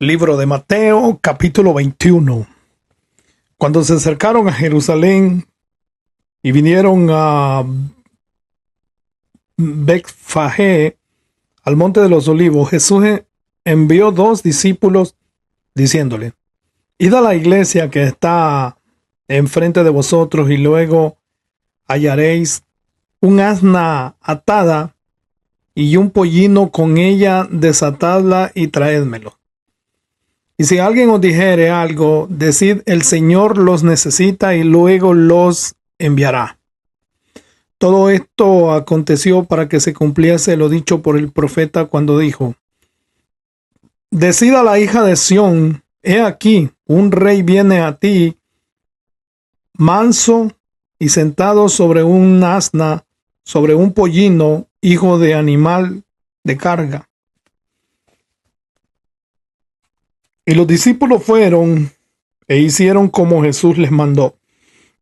Libro de Mateo, capítulo 21. Cuando se acercaron a Jerusalén y vinieron a Betfagé, al monte de los olivos, Jesús envió 2 discípulos diciéndole: Id a la iglesia que está enfrente de vosotros y luego hallaréis un asna atada y un pollino con ella, desatadla y traédmelo. Y si alguien os dijere algo, decid: el Señor los necesita y luego los enviará. Todo esto aconteció para que se cumpliese lo dicho por el profeta cuando dijo: Decid a la hija de Sión, he aquí, un rey viene a ti, manso y sentado sobre un asna, sobre un pollino, hijo de animal de carga. Y los discípulos fueron e hicieron como Jesús les mandó,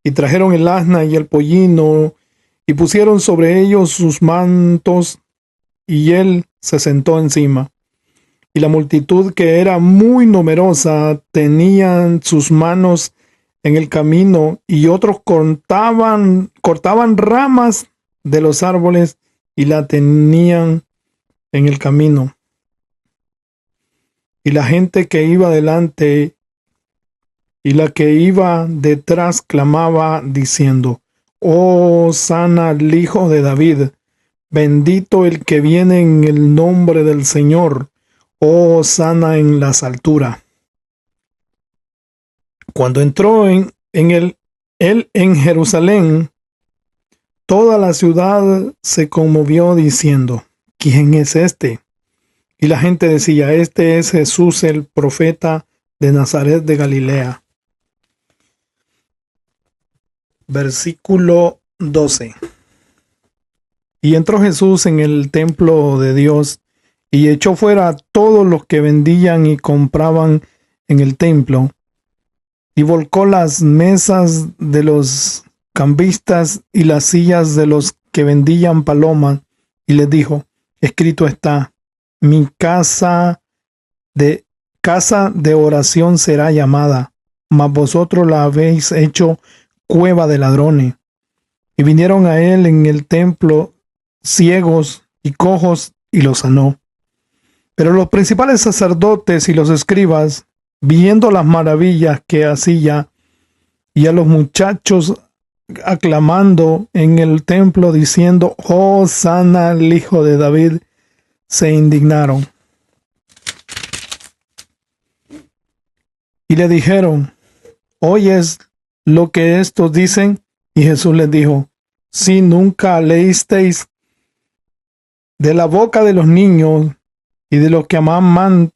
y trajeron el asna y el pollino, y pusieron sobre ellos sus mantos, y él se sentó encima. Y la multitud, que era muy numerosa, tenían sus manos en el camino, y otros cortaban ramas de los árboles y la tenían en el camino. Y la gente que iba delante y la que iba detrás clamaba diciendo: Hosana al Hijo de David, bendito el que viene en el nombre del Señor, Hosana en las alturas. Cuando entró él en Jerusalén, toda la ciudad se conmovió diciendo: ¿Quién es este? Y la gente decía: Este es Jesús, el profeta de Nazaret de Galilea. Versículo 12. Y entró Jesús en el templo de Dios y echó fuera a todos los que vendían y compraban en el templo, y volcó las mesas de los cambistas y las sillas de los que vendían palomas, y les dijo: Escrito está: mi casa de oración será llamada, mas vosotros la habéis hecho cueva de ladrones. Y vinieron a él en el templo ciegos y cojos, y los sanó. Pero los principales sacerdotes y los escribas, viendo las maravillas que hacía, y a los muchachos aclamando en el templo diciendo: Hosana al Hijo de David, se indignaron. Y le dijeron: ¿oyes lo que estos dicen? Y Jesús les dijo: si nunca leísteis de la boca de los niños y de los que maman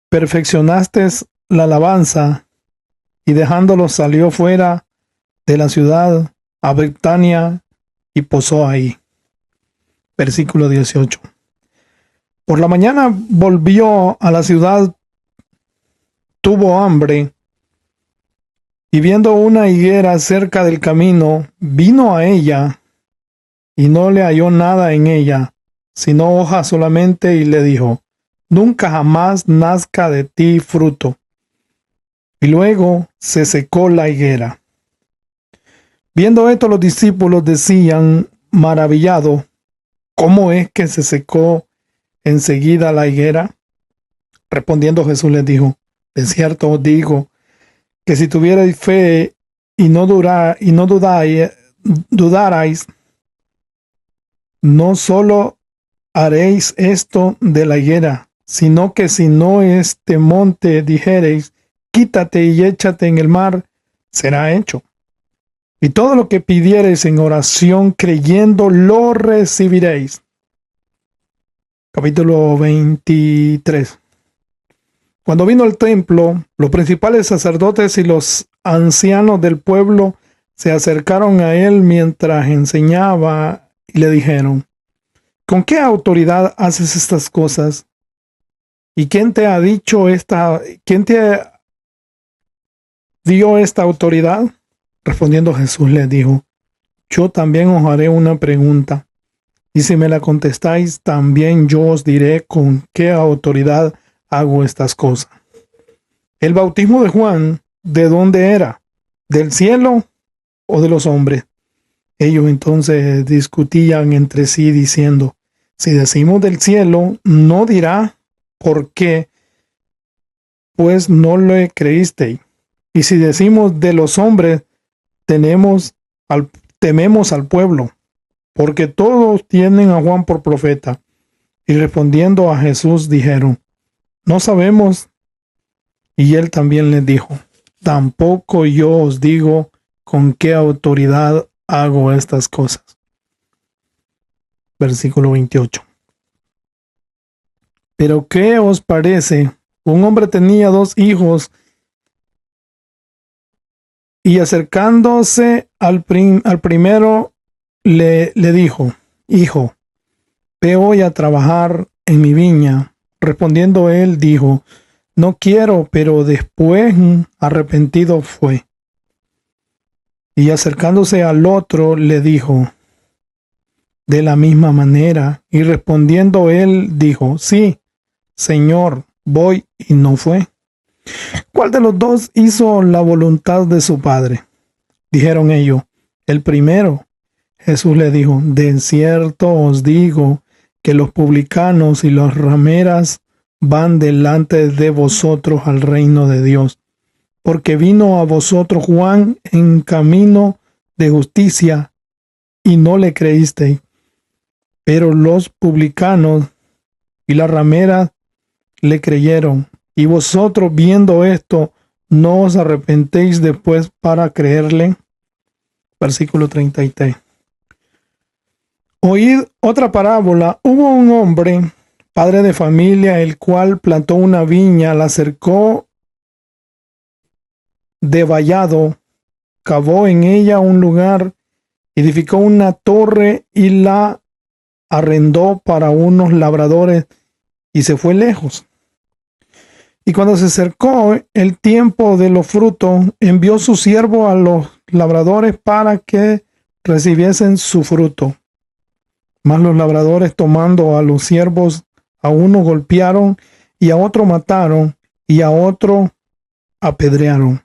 perfeccionasteis la alabanza. Y dejándolos salió fuera de la ciudad a Betania y posó ahí. Versículo 18. Por la mañana volvió a la ciudad, tuvo hambre, y viendo una higuera cerca del camino, vino a ella, y no le halló nada en ella, sino hojas solamente, y le dijo: nunca jamás nazca de ti fruto. Y luego se secó la higuera. Viendo esto, los discípulos decían maravillados: ¿cómo es que se secó enseguida la higuera? Respondiendo Jesús les dijo: de cierto os digo, que si tuvierais fe y no dudarais, no solo haréis esto de la higuera, sino que si no este monte dijereis: quítate y échate en el mar, será hecho. Y todo lo que pidiereis en oración creyendo, lo recibiréis. Capítulo 23. Cuando vino al templo, los principales sacerdotes y los ancianos del pueblo se acercaron a él mientras enseñaba y le dijeron: ¿con qué autoridad haces estas cosas? ¿Y quién te dio esta autoridad? Respondiendo Jesús les dijo: yo también os haré una pregunta, Y si me la contestáis, también yo os diré con qué autoridad hago estas cosas. El bautismo de Juan, ¿de dónde era? ¿Del cielo o de los hombres? Ellos entonces discutían entre sí diciendo, si decimos del cielo, no dirá por qué, pues no le creísteis. Y si decimos de los hombres, tememos al pueblo, porque todos tienen a Juan por profeta. Y respondiendo a Jesús dijeron, no sabemos. Y él también les dijo, tampoco yo os digo con qué autoridad hago estas cosas. Versículo 28. Pero ¿qué os parece? Un hombre tenía 2 hijos, y acercándose al primero le dijo, hijo, ve hoy a trabajar en mi viña. Respondiendo él dijo, no quiero, pero después arrepentido fue. Y acercándose al otro le dijo, de la misma manera. Y respondiendo él dijo, sí, Señor, voy, y no fue. ¿Cuál de los 2 hizo la voluntad de su padre? Dijeron ellos, el primero. Jesús le dijo, de cierto os digo que los publicanos y las rameras van delante de vosotros al reino de Dios, porque vino a vosotros Juan en camino de justicia y no le creísteis, pero los publicanos y las rameras le creyeron. Y vosotros, viendo esto, ¿no os arrepentéis después para creerle? Versículo 33. Oíd otra parábola. Hubo un hombre, padre de familia, el cual plantó una viña, la cercó de vallado, cavó en ella un lugar, edificó una torre y la arrendó para unos labradores y se fue lejos. Y cuando se acercó el tiempo de los frutos, envió su siervo a los labradores para que recibiesen su fruto. Mas los labradores, tomando a los siervos, a uno golpearon y a otro mataron y a otro apedrearon.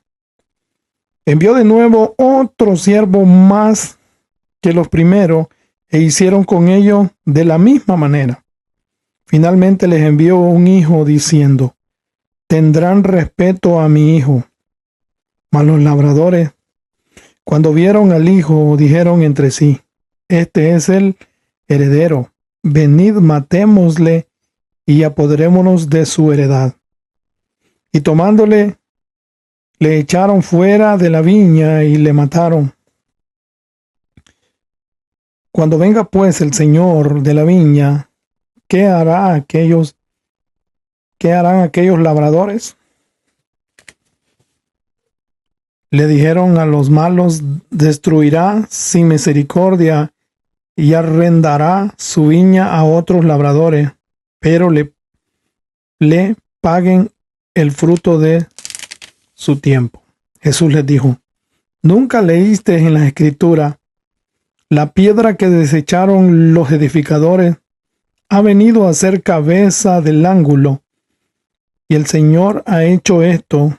Envió de nuevo otro siervo más que los primeros e hicieron con ellos de la misma manera. Finalmente les envió un hijo diciendo, tendrán respeto a mi hijo. Mas los labradores, cuando vieron al hijo, dijeron entre sí, este es el heredero, venid matémosle y apoderémonos de su heredad. Y tomándole, le echaron fuera de la viña y le mataron. Cuando venga pues el señor de la viña, ¿qué harán aquellos labradores? Le dijeron a los malos, destruirá sin misericordia y arrendará su viña a otros labradores, pero le paguen el fruto de su tiempo. Jesús les dijo, ¿nunca leíste en la Escritura, la piedra que desecharon los edificadores ha venido a ser cabeza del ángulo? Y el Señor ha hecho esto,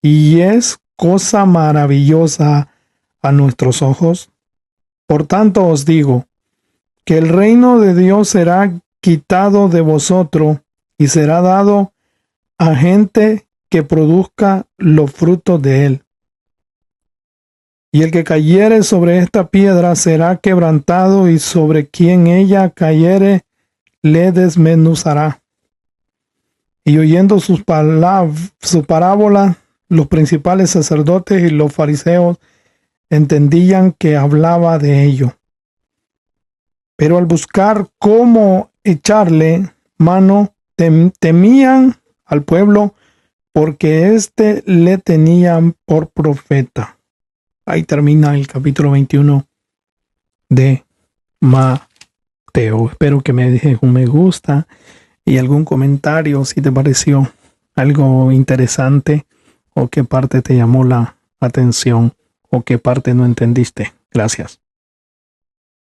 y es cosa maravillosa a nuestros ojos. Por tanto os digo, que el reino de Dios será quitado de vosotros y será dado a gente que produzca los frutos de él. Y el que cayere sobre esta piedra será quebrantado, y sobre quien ella cayere le desmenuzará. Y oyendo su parábola, los principales sacerdotes y los fariseos entendían que hablaba de ello. Pero al buscar cómo echarle mano, temían al pueblo, porque éste le tenían por profeta. Ahí termina el capítulo 21 de Mateo. Espero que me dejes un me gusta y algún comentario si te pareció algo interesante, o qué parte te llamó la atención, o qué parte no entendiste. Gracias.